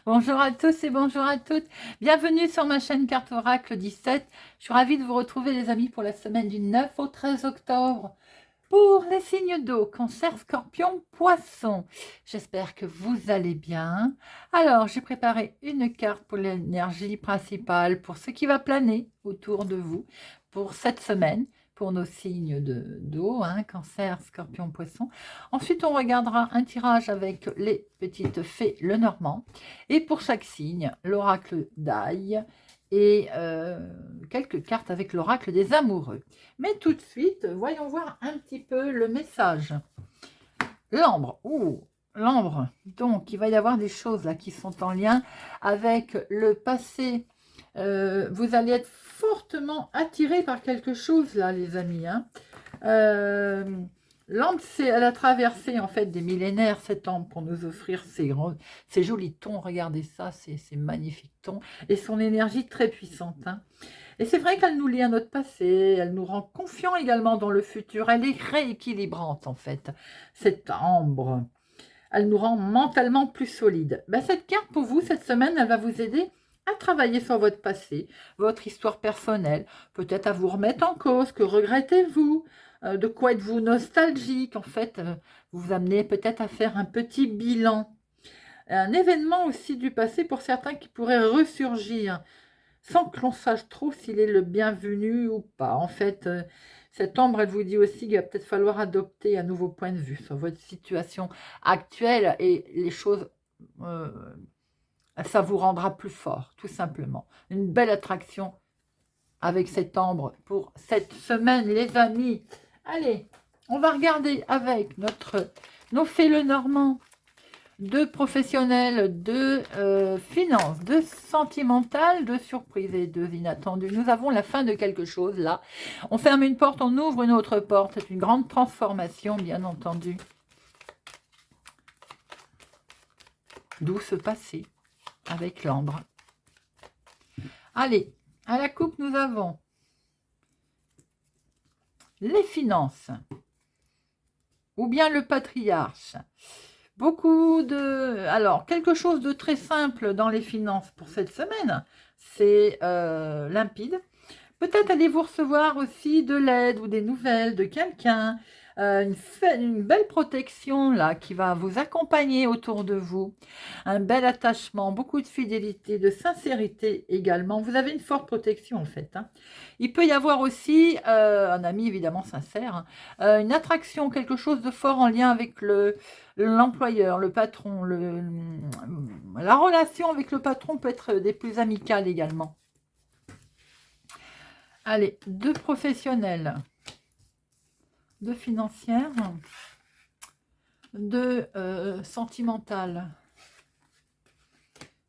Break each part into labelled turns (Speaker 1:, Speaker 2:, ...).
Speaker 1: Bonjour à tous et bonjour à toutes. Bienvenue sur ma chaîne Carte Oracle 17. Je suis ravie de vous retrouver les amis pour la semaine du 9 au 13 octobre. Pour les signes d'eau, Cancer, Scorpion, Poisson. J'espère que vous allez bien. Alors, j'ai préparé une carte pour l'énergie principale, pour ce qui va planer autour de vous pour cette semaine, pour nos signes d'eau, Cancer, Scorpion, Poisson. Ensuite, on regardera un tirage avec les petites fées Lenormand. Et pour chaque signe, l'oracle d'Aille et quelques cartes avec l'oracle des amoureux. Mais tout de suite, voyons voir un petit peu le message. L'ambre, l'ambre, donc il va y avoir des choses là qui sont en lien avec le passé. Vous allez être fortement attiré par quelque chose là, les amis. L'ambre, elle a traversé en fait des millénaires, cette ambre, pour nous offrir ces jolis tons. Regardez ça, ces magnifiques tons. Et son énergie très puissante. Et c'est vrai qu'elle nous lie à notre passé, elle nous rend confiants également dans le futur. Elle est rééquilibrante en fait, cette ambre. Elle nous rend mentalement plus solides. Cette carte pour vous, cette semaine, elle va vous aider à travailler sur votre passé, votre histoire personnelle, peut-être à vous remettre en cause, que regrettez-vous, de quoi êtes-vous nostalgique, en fait, vous vous amenez peut-être à faire un petit bilan. Un événement aussi du passé pour certains qui pourrait ressurgir, sans que l'on sache trop s'il est le bienvenu ou pas. En fait, cette ombre, elle vous dit aussi qu'il va peut-être falloir adopter un nouveau point de vue sur votre situation actuelle et les choses, ça vous rendra plus fort, tout simplement. Une belle attraction avec cette ombre pour cette semaine, les amis. Allez, on va regarder avec nos fées Lenormand, de professionnels, de finances, de sentimental, de surprise et de inattendu. Nous avons la fin de quelque chose là. On ferme une porte, on ouvre une autre porte. C'est une grande transformation, bien entendu. D'où ce passé avec l'ambre. Allez, à la coupe, nous avons les finances ou bien le patriarche. Alors, quelque chose de très simple dans les finances pour cette semaine, c'est limpide. Peut-être allez-vous recevoir aussi de l'aide ou des nouvelles de quelqu'un, une belle protection là qui va vous accompagner autour de vous, un bel attachement, beaucoup de fidélité, de sincérité également. Vous avez une forte protection en fait. Il peut y avoir aussi un ami évidemment sincère, une attraction, quelque chose de fort en lien avec l'employeur, le patron. La relation avec le patron peut être des plus amicales également. Allez, deux professionnels, deux financières, deux sentimentales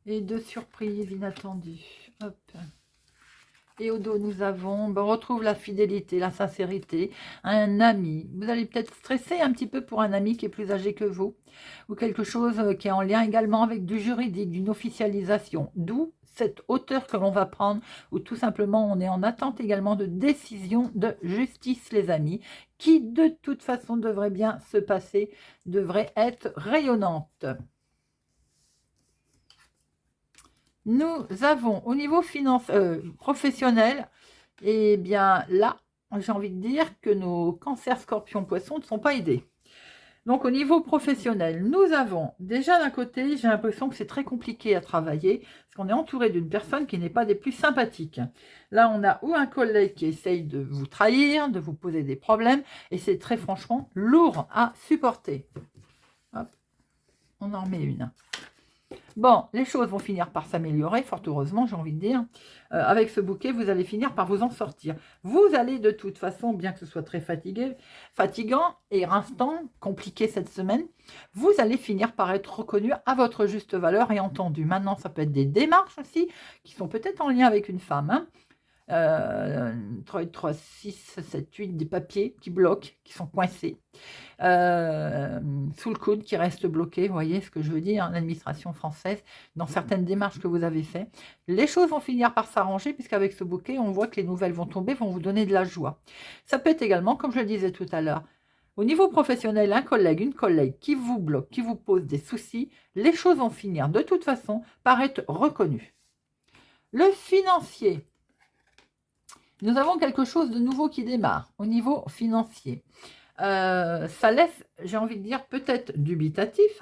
Speaker 1: et deux surprises inattendues. Hop. Et au dos, nous avons, on retrouve la fidélité, la sincérité, un ami. Vous allez peut-être stresser un petit peu pour un ami qui est plus âgé que vous, ou quelque chose qui est en lien également avec du juridique, d'une officialisation. D'où cette hauteur que l'on va prendre, ou tout simplement on est en attente également de décision de justice, les amis, qui de toute façon devrait bien se passer, devrait être rayonnante. Nous avons au niveau professionnel, eh bien là, j'ai envie de dire que nos cancers, scorpions, poissons ne sont pas aidés. Donc au niveau professionnel, nous avons déjà d'un côté, j'ai l'impression que c'est très compliqué à travailler, parce qu'on est entouré d'une personne qui n'est pas des plus sympathiques. Là, on a ou un collègue qui essaye de vous trahir, de vous poser des problèmes, et c'est très franchement lourd à supporter. Hop, on en remet une. Bon, les choses vont finir par s'améliorer, fort heureusement, j'ai envie de dire. Avec ce bouquet, vous allez finir par vous en sortir. Vous allez de toute façon, bien que ce soit très fatigant et rincant, compliqué cette semaine, vous allez finir par être reconnu à votre juste valeur et entendu. Maintenant, ça peut être des démarches aussi, qui sont peut-être en lien avec une femme. 3, 6, 7, 8, des papiers qui bloquent, qui sont coincés, sous le coude, qui restent bloqués, vous voyez ce que je veux dire, en administration française, dans certaines démarches que vous avez faites. Les choses vont finir par s'arranger, puisqu'avec ce bouquet, on voit que les nouvelles vont tomber, vont vous donner de la joie. Ça peut être également, comme je le disais tout à l'heure, Au niveau professionnel, un collègue, une collègue qui vous bloque, qui vous pose des soucis, les choses vont finir de toute façon par être reconnues. Le financier. Nous avons quelque chose de nouveau qui démarre au niveau financier. Ça laisse, j'ai envie de dire, peut-être dubitatif,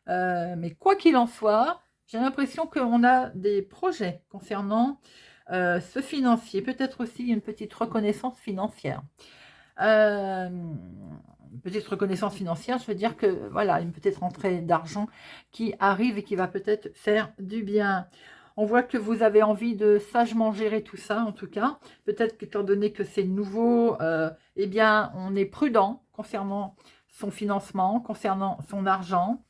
Speaker 1: mais quoi qu'il en soit, j'ai l'impression qu'on a des projets concernant ce financier, peut-être aussi une petite reconnaissance financière. Petite reconnaissance financière, je veux dire que voilà, une petite rentrée d'argent qui arrive et qui va peut-être faire du bien. On voit que vous avez envie de sagement gérer tout ça, en tout cas. Peut-être qu'étant donné que c'est nouveau, eh bien, on est prudent concernant son financement, concernant son argent.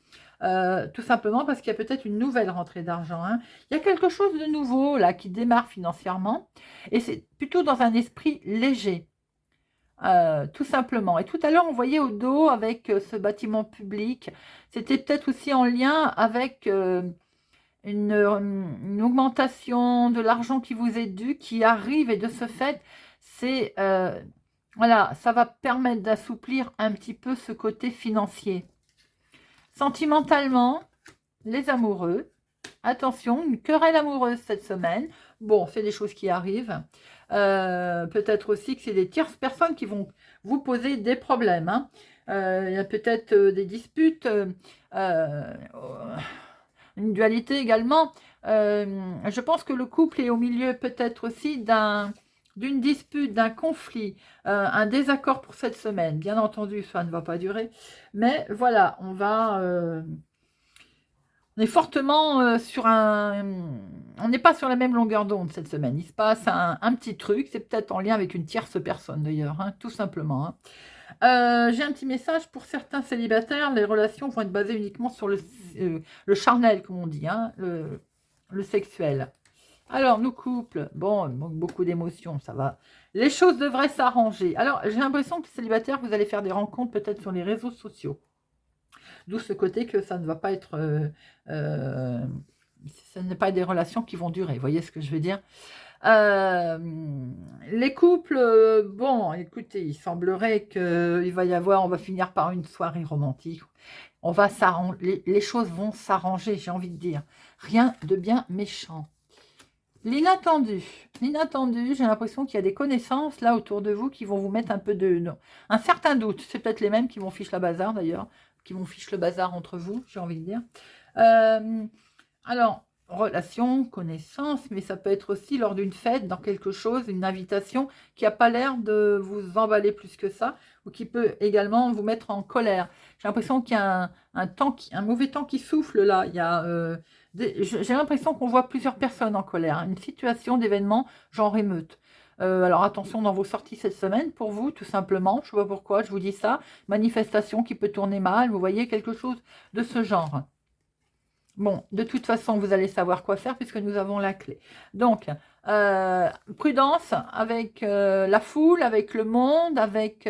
Speaker 1: Tout simplement parce qu'il y a peut-être une nouvelle rentrée d'argent. Hein. Il y a quelque chose de nouveau là qui démarre financièrement et c'est plutôt dans un esprit léger. Tout simplement. Et tout à l'heure, on voyait au dos avec ce bâtiment public, c'était peut-être aussi en lien avec une augmentation de l'argent qui vous est dû, qui arrive, et de ce fait, c'est voilà, ça va permettre d'assouplir un petit peu ce côté financier. Sentimentalement, les amoureux, attention, une querelle amoureuse cette semaine. Bon, c'est des choses qui arrivent. Peut-être aussi que c'est des tierces personnes qui vont vous poser des problèmes. Hein. Il y a peut-être des disputes, une dualité également. Je pense que le couple est au milieu peut-être aussi d'une dispute, d'un conflit, un désaccord pour cette semaine. Bien entendu, ça ne va pas durer. Mais voilà, on est fortement sur un... On n'est pas sur la même longueur d'onde cette semaine. Il se passe un petit truc. C'est peut-être en lien avec une tierce personne d'ailleurs, hein, tout simplement. Hein. J'ai un petit message pour certains célibataires. Les relations vont être basées uniquement sur le charnel, comme on dit, hein, le sexuel. Alors, nos couples, bon, il manque beaucoup d'émotions, ça va. Les choses devraient s'arranger. Alors, j'ai l'impression que les célibataires, vous allez faire des rencontres peut-être sur les réseaux sociaux. D'où ce côté que ça ne va pas être... ce n'est pas des relations qui vont durer, vous voyez ce que je veux dire. Les couples, bon, écoutez, il semblerait qu'il va y avoir, on va finir par une soirée romantique. On va s'arranger, les choses vont s'arranger, j'ai envie de dire. Rien de bien méchant. L'inattendu, j'ai l'impression qu'il y a des connaissances là autour de vous qui vont vous mettre un peu un certain doute. C'est peut-être les mêmes qui vont fiche la bazar d'ailleurs, qui vont fiche le bazar entre vous, j'ai envie de dire. Alors, relation, connaissance, mais ça peut être aussi lors d'une fête, dans quelque chose, une invitation qui n'a pas l'air de vous emballer plus que ça, ou qui peut également vous mettre en colère. J'ai l'impression qu'il y a un mauvais temps qui souffle là. Il y a, j'ai l'impression qu'on voit plusieurs personnes en colère, hein. Une situation d'événement genre émeute. Alors attention dans vos sorties cette semaine, pour vous, tout simplement, je ne sais pas pourquoi je vous dis ça, manifestation qui peut tourner mal, vous voyez, quelque chose de ce genre. Bon, de toute façon, vous allez savoir quoi faire puisque nous avons la clé. Donc, prudence avec la foule, avec le monde, avec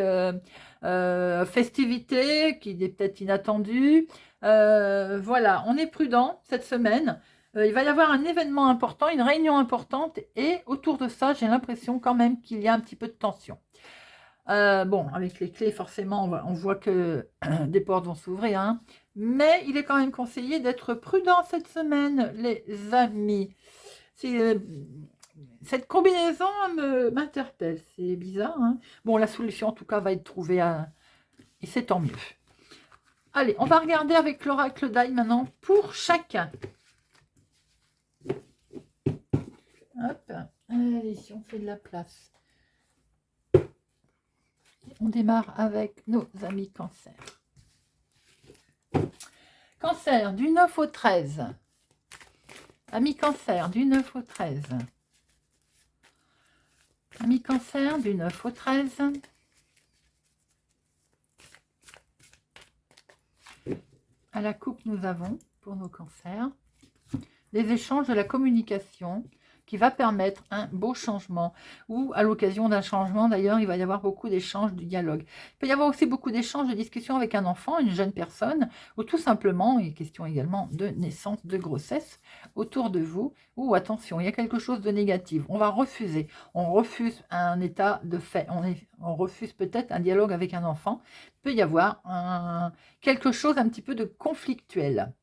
Speaker 1: festivité qui est peut-être inattendue. Voilà, on est prudent cette semaine. Il va y avoir un événement important, une réunion importante et autour de ça, j'ai l'impression quand même qu'il y a un petit peu de tension. Bon, avec les clés, forcément, on voit que des portes vont s'ouvrir. Hein. Mais il est quand même conseillé d'être prudent cette semaine, les amis. Cette combinaison m'interpelle. C'est bizarre. Hein. Bon, la solution, en tout cas, va être trouvée. Et c'est tant mieux. Allez, on va regarder avec l'oracle d'ail maintenant pour chacun. Hop. Allez, si on fait de la place. On démarre avec nos amis Cancer. Cancer, du 9 au 13. Amis Cancer, du 9 au 13. Amis Cancer, du 9 au 13. À la coupe, nous avons, pour nos cancers, les échanges de la communication qui va permettre un beau changement, ou à l'occasion d'un changement, d'ailleurs, il va y avoir beaucoup d'échanges, de dialogue. Il peut y avoir aussi beaucoup d'échanges, de discussions avec un enfant, une jeune personne, ou tout simplement, il est question également de naissance, de grossesse autour de vous, ou attention, il y a quelque chose de négatif, on va refuser, on refuse un état de fait, on refuse peut-être un dialogue avec un enfant, il peut y avoir quelque chose un petit peu de conflictuel.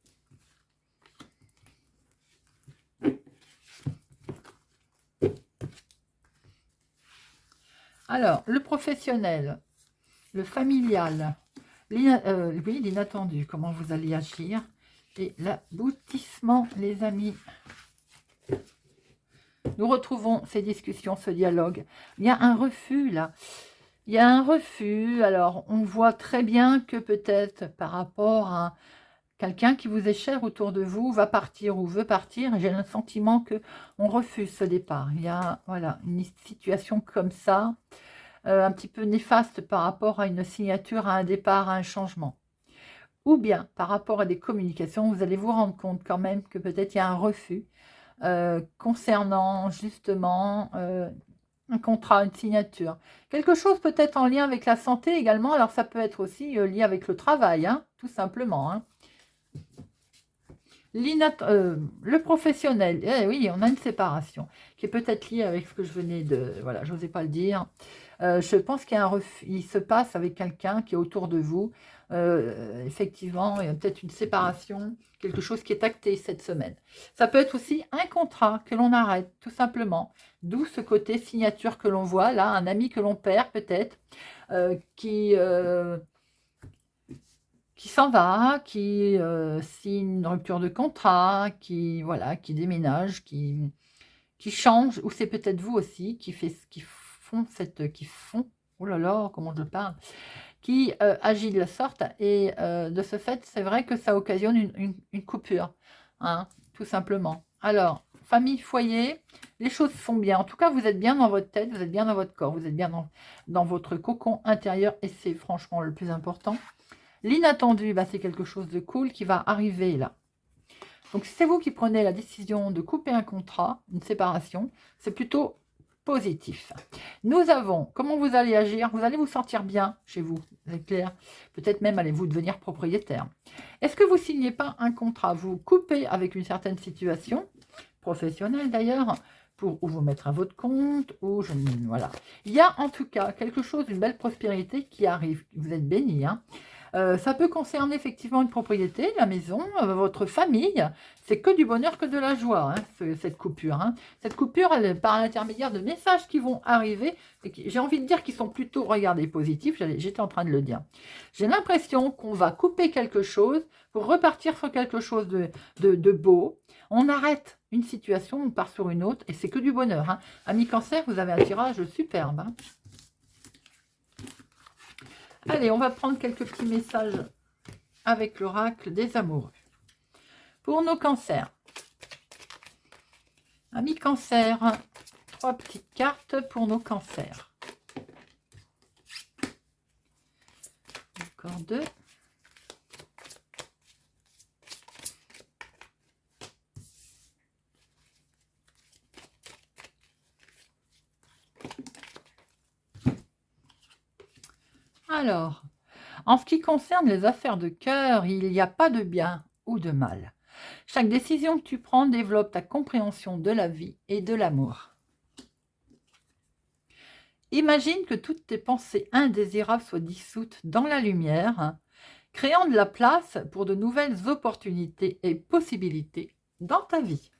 Speaker 1: Alors, le professionnel, le familial, oui, l'inattendu, comment vous allez agir, et l'aboutissement, les amis. Nous retrouvons ces discussions, ce dialogue. Il y a un refus, là. Il y a un refus. Alors, on voit très bien que peut-être par rapport à quelqu'un qui vous est cher autour de vous va partir ou veut partir. J'ai le sentiment qu'on refuse ce départ. Il y a voilà, une situation comme ça, un petit peu néfaste par rapport à une signature, à un départ, à un changement. Ou bien, par rapport à des communications, vous allez vous rendre compte quand même que peut-être il y a un refus concernant justement un contrat, une signature. Quelque chose peut-être en lien avec la santé également. Alors, ça peut être aussi lié avec le travail, hein, tout simplement. Hein. Le professionnel, eh oui, on a une séparation qui est peut-être liée avec ce que je venais de... Voilà, je n'osais pas le dire. Je pense qu'il y a un refus, il se passe avec quelqu'un qui est autour de vous. Effectivement, il y a peut-être une séparation, quelque chose qui est acté cette semaine. Ça peut être aussi un contrat que l'on arrête, tout simplement. D'où ce côté signature que l'on voit, là, un ami que l'on perd peut-être, qui s'en va, qui signe une rupture de contrat, qui voilà, qui déménage, qui change, ou c'est peut-être vous aussi qui font, oh là là, comment je parle, qui agit de la sorte, et de ce fait, c'est vrai que ça occasionne une coupure, hein, tout simplement. Alors, famille, foyer, les choses sont bien. En tout cas, vous êtes bien dans votre tête, vous êtes bien dans votre corps, vous êtes bien dans votre cocon intérieur, et c'est franchement le plus important. L'inattendu, bah, c'est quelque chose de cool qui va arriver là. Donc, si c'est vous qui prenez la décision de couper un contrat, une séparation, c'est plutôt positif. Nous avons, comment vous allez agir? Vous allez vous sentir bien chez vous, c'est clair. Peut-être même allez-vous devenir propriétaire. Est-ce que vous ne signez pas un contrat? Vous coupez avec une certaine situation, professionnelle d'ailleurs, pour ou vous mettre à votre compte, ou voilà. Il y a en tout cas quelque chose, une belle prospérité qui arrive. Vous êtes béni, hein. Ça peut concerner effectivement une propriété, la maison, votre famille. C'est que du bonheur, que de la joie, hein, cette coupure. Hein. Cette coupure, elle est par l'intermédiaire de messages qui vont arriver, et j'ai envie de dire qu'ils sont plutôt, regardez, positifs, j'étais en train de le dire. J'ai l'impression qu'on va couper quelque chose pour repartir sur quelque chose de beau. On arrête une situation, on part sur une autre, et c'est que du bonheur. Hein. Amis Cancer, vous avez un tirage superbe. Hein. Allez, on va prendre quelques petits messages avec l'oracle des amoureux. Pour nos cancers. Amis Cancer, 3 petites cartes pour nos cancers. Encore 2. Alors, en ce qui concerne les affaires de cœur, il n'y a pas de bien ou de mal. Chaque décision que tu prends développe ta compréhension de la vie et de l'amour. Imagine que toutes tes pensées indésirables soient dissoutes dans la lumière, créant de la place pour de nouvelles opportunités et possibilités dans ta vie.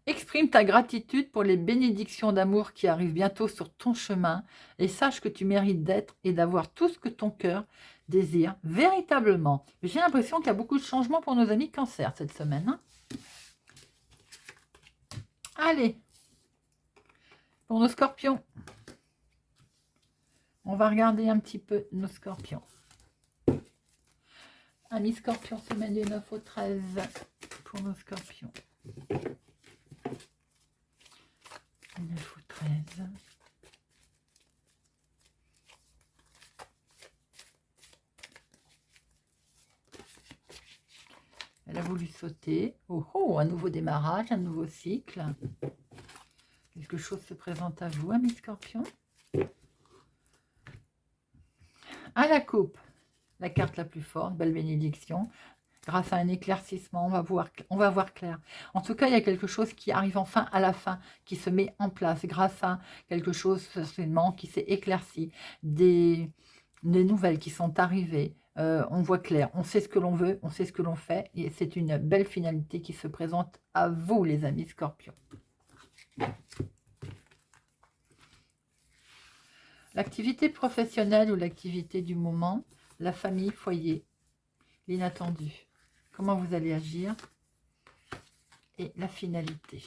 Speaker 1: Exprime ta gratitude pour les bénédictions d'amour qui arrivent bientôt sur ton chemin, et sache que tu mérites d'être et d'avoir tout ce que ton cœur désire véritablement. J'ai l'impression qu'il y a beaucoup de changements pour nos amis Cancer cette semaine. Hein. Allez, pour nos Scorpions, on va regarder un petit peu nos Scorpions. Amis Scorpions, semaine du 9 au 13 pour nos Scorpions. 9 au 13. Elle a voulu sauter. Oh, oh, un nouveau démarrage, un nouveau cycle. Quelque chose se présente à vous, amis Scorpion. À la coupe, la carte la plus forte, belle bénédiction. Grâce à un éclaircissement, on va voir clair. En tout cas, il y a quelque chose qui arrive enfin à la fin, qui se met en place grâce à quelque chose certainement qui s'est éclairci, des nouvelles qui sont arrivées. On voit clair, on sait ce que l'on veut, on sait ce que l'on fait, et c'est une belle finalité qui se présente à vous, les amis Scorpions. L'activité professionnelle ou l'activité du moment, la famille, foyer, l'inattendu. Comment vous allez agir et la finalité.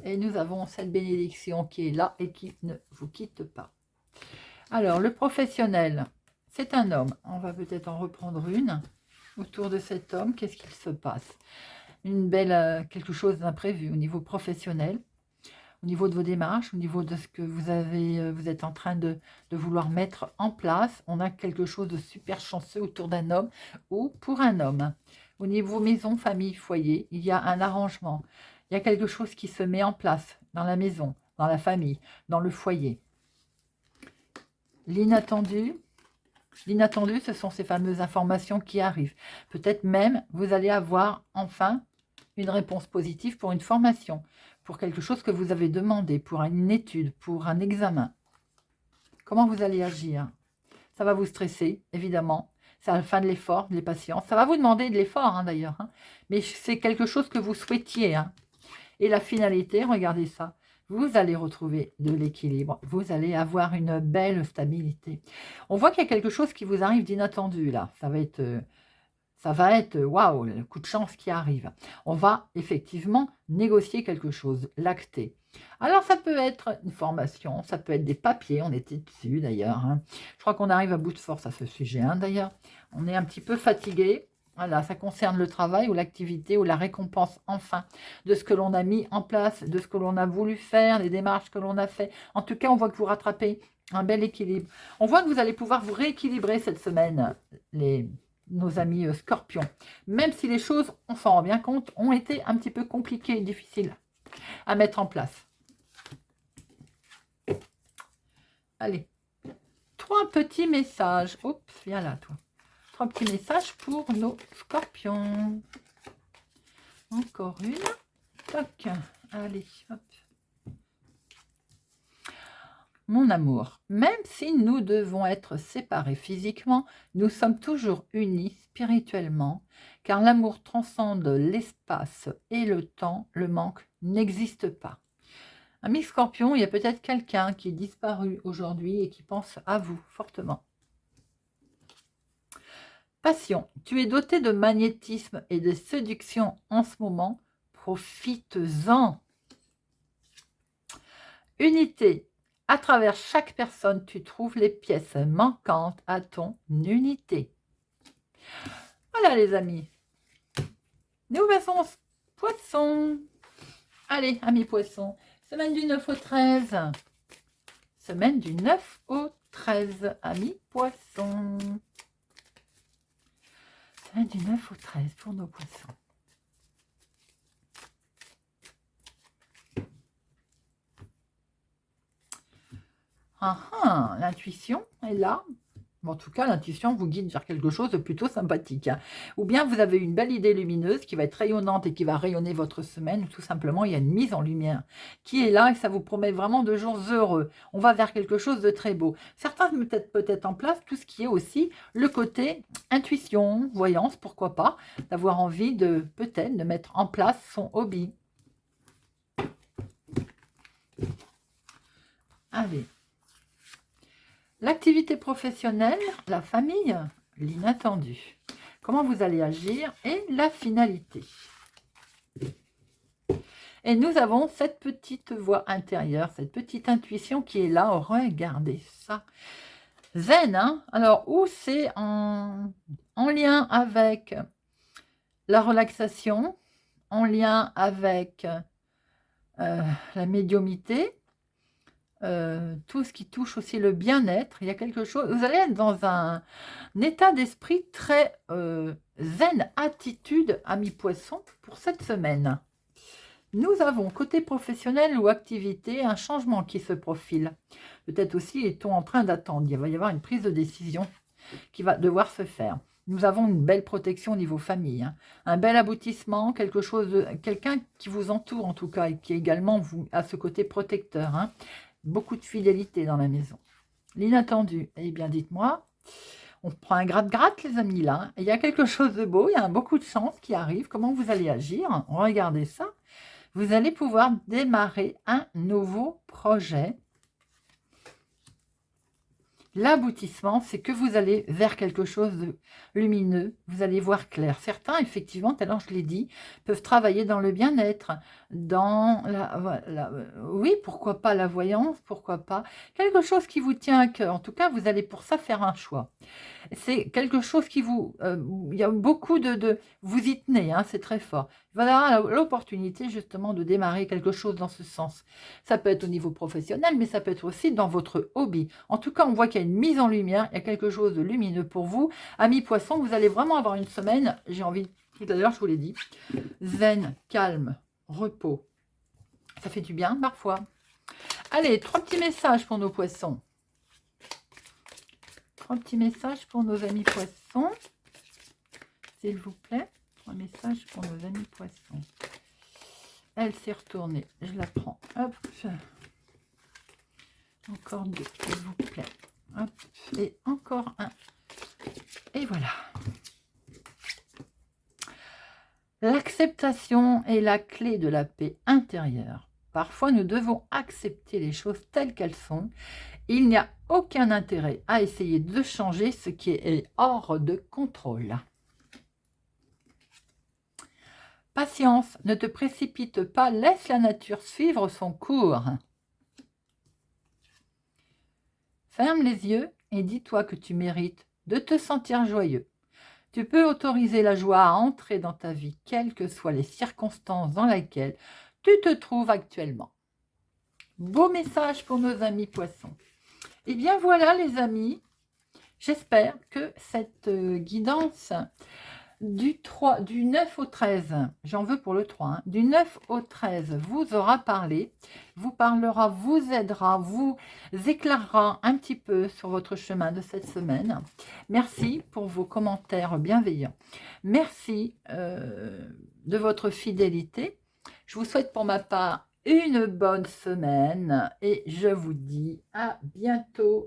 Speaker 1: Et nous avons cette bénédiction qui est là et qui ne vous quitte pas. Alors, le professionnel, c'est un homme. On va peut-être en reprendre une. Autour de cet homme, qu'est-ce qu'il se passe? Une belle, quelque chose d'imprévu au niveau professionnel, au niveau de vos démarches, au niveau de ce que vous avez, vous êtes en train de vouloir mettre en place. On a quelque chose de super chanceux autour d'un homme ou pour un homme. Au niveau maison, famille, foyer, il y a un arrangement. Il y a quelque chose qui se met en place dans la maison, dans la famille, dans le foyer. L'inattendu, ce sont ces fameuses informations qui arrivent. Peut-être même, vous allez avoir enfin une réponse positive pour une formation, pour quelque chose que vous avez demandé, pour une étude, pour un examen. Comment vous allez agir? Ça va vous stresser, évidemment. C'est à la fin de l'effort, de patience. Ça va vous demander de l'effort, hein, d'ailleurs. Hein. Mais c'est quelque chose que vous souhaitiez. Hein. Et la finalité, regardez ça. Vous allez retrouver de l'équilibre. Vous allez avoir une belle stabilité. On voit qu'il y a quelque chose qui vous arrive d'inattendu, là. Ça va être, waouh, le coup de chance qui arrive. On va effectivement négocier quelque chose, l'acter. Alors, ça peut être une formation, ça peut être des papiers, on était dessus d'ailleurs. Hein. Je crois qu'on arrive à bout de force à ce sujet, hein, d'ailleurs. On est un petit peu fatigué. Voilà, ça concerne le travail ou l'activité ou la récompense, enfin, de ce que l'on a mis en place, de ce que l'on a voulu faire, les démarches que l'on a fait. En tout cas, on voit que vous rattrapez un bel équilibre. On voit que vous allez pouvoir vous rééquilibrer cette semaine, nos amis Scorpions. Même si les choses, on s'en rend bien compte, ont été un petit peu compliquées et difficiles à mettre en place. Allez, 3 petits messages. Oups, viens là, toi. 3 petits messages pour nos Scorpions. Encore une. Toc. Allez, hop. Mon amour, même si nous devons être séparés physiquement, nous sommes toujours unis spirituellement, car l'amour transcende l'espace et le temps, le manque n'existe pas. Ami Scorpion, il y a peut-être quelqu'un qui est disparu aujourd'hui et qui pense à vous fortement. Passion, tu es doté de magnétisme et de séduction en ce moment, profites-en. Unité, à travers chaque personne, tu trouves les pièces manquantes à ton unité. Voilà les amis. Nous passons poisson. Allez, amis poissons, semaine du 9 au 13. Semaine du 9 au 13, amis poissons. Semaine du 9 au 13 pour nos poissons. L'intuition est là. En tout cas, l'intuition vous guide vers quelque chose de plutôt sympathique. Hein. Ou bien vous avez une belle idée lumineuse qui va être rayonnante et qui va rayonner votre semaine. Ou tout simplement, il y a une mise en lumière qui est là et ça vous promet vraiment de jours heureux. On va vers quelque chose de très beau. Certains mettent peut-être en place tout ce qui est aussi le côté intuition, voyance, pourquoi pas, d'avoir envie de peut-être de mettre en place son hobby. Allez. L'activité professionnelle, la famille, l'inattendu. Comment vous allez agir et la finalité. Et nous avons cette petite voix intérieure, cette petite intuition qui est là. Regardez ça. Zen, hein? Alors, où c'est en lien avec la relaxation, en lien avec la médiumité, tout ce qui touche aussi le bien-être. Il y a quelque chose, vous allez être dans un état d'esprit très zen attitude, ami poisson, pour cette semaine. Nous avons côté professionnel ou activité un changement qui se profile. Peut-être aussi est-on en train d'attendre. Il va y avoir une prise de décision qui va devoir se faire. Nous avons une belle protection au niveau famille, hein. Un bel aboutissement, quelque chose de quelqu'un qui vous entoure en tout cas et qui également vous a ce côté protecteur, hein. Beaucoup de fidélité dans la maison. L'inattendu, eh bien dites-moi, on prend un gratte-gratte les amis là, hein. Il y a quelque chose de beau, il y a beaucoup de chance qui arrive. Comment vous allez agir? Regardez ça. Vous allez pouvoir démarrer un nouveau projet. L'aboutissement, c'est que vous allez vers quelque chose de lumineux, vous allez voir clair. Certains, effectivement, tout à l'heure je l'ai dit, peuvent travailler dans le bien-être, dans oui, pourquoi pas la voyance, pourquoi pas quelque chose qui vous tient à cœur. En tout cas, vous allez pour ça faire un choix. C'est quelque chose qui vous... il y a beaucoup vous y tenez, hein, c'est très fort. Il va y avoir l'opportunité justement de démarrer quelque chose dans ce sens. Ça peut être au niveau professionnel, mais ça peut être aussi dans votre hobby. En tout cas, on voit qu'il y a une mise en lumière, il y a quelque chose de lumineux pour vous. Amis poissons, vous allez vraiment avoir une semaine, j'ai envie, tout à l'heure je vous l'ai dit, zen, calme, repos. Ça fait du bien parfois. Allez, 3 petits messages pour nos poissons. 3 petits messages pour nos amis poissons, s'il vous plaît. 3 messages pour nos amis poissons. Elle s'est retournée, je la prends. Hop. Encore 2, s'il vous plaît. Hop. Et encore un. Et voilà. L'acceptation est la clé de la paix intérieure. Parfois, nous devons accepter les choses telles qu'elles sont. Il n'y a aucun intérêt à essayer de changer ce qui est hors de contrôle. Patience, ne te précipite pas, laisse la nature suivre son cours. Ferme les yeux et dis-toi que tu mérites de te sentir joyeux. Tu peux autoriser la joie à entrer dans ta vie, quelles que soient les circonstances dans lesquelles tu te trouves actuellement. Beau message pour nos amis poissons. Et bien voilà les amis, j'espère que cette guidance du 9 au 13, j'en veux pour le 3, hein, du 9 au 13 vous aura parlé, vous parlera, vous aidera, vous éclairera un petit peu sur votre chemin de cette semaine. Merci pour vos commentaires bienveillants. Merci de votre fidélité. Je vous souhaite pour ma part une bonne semaine et je vous dis à bientôt.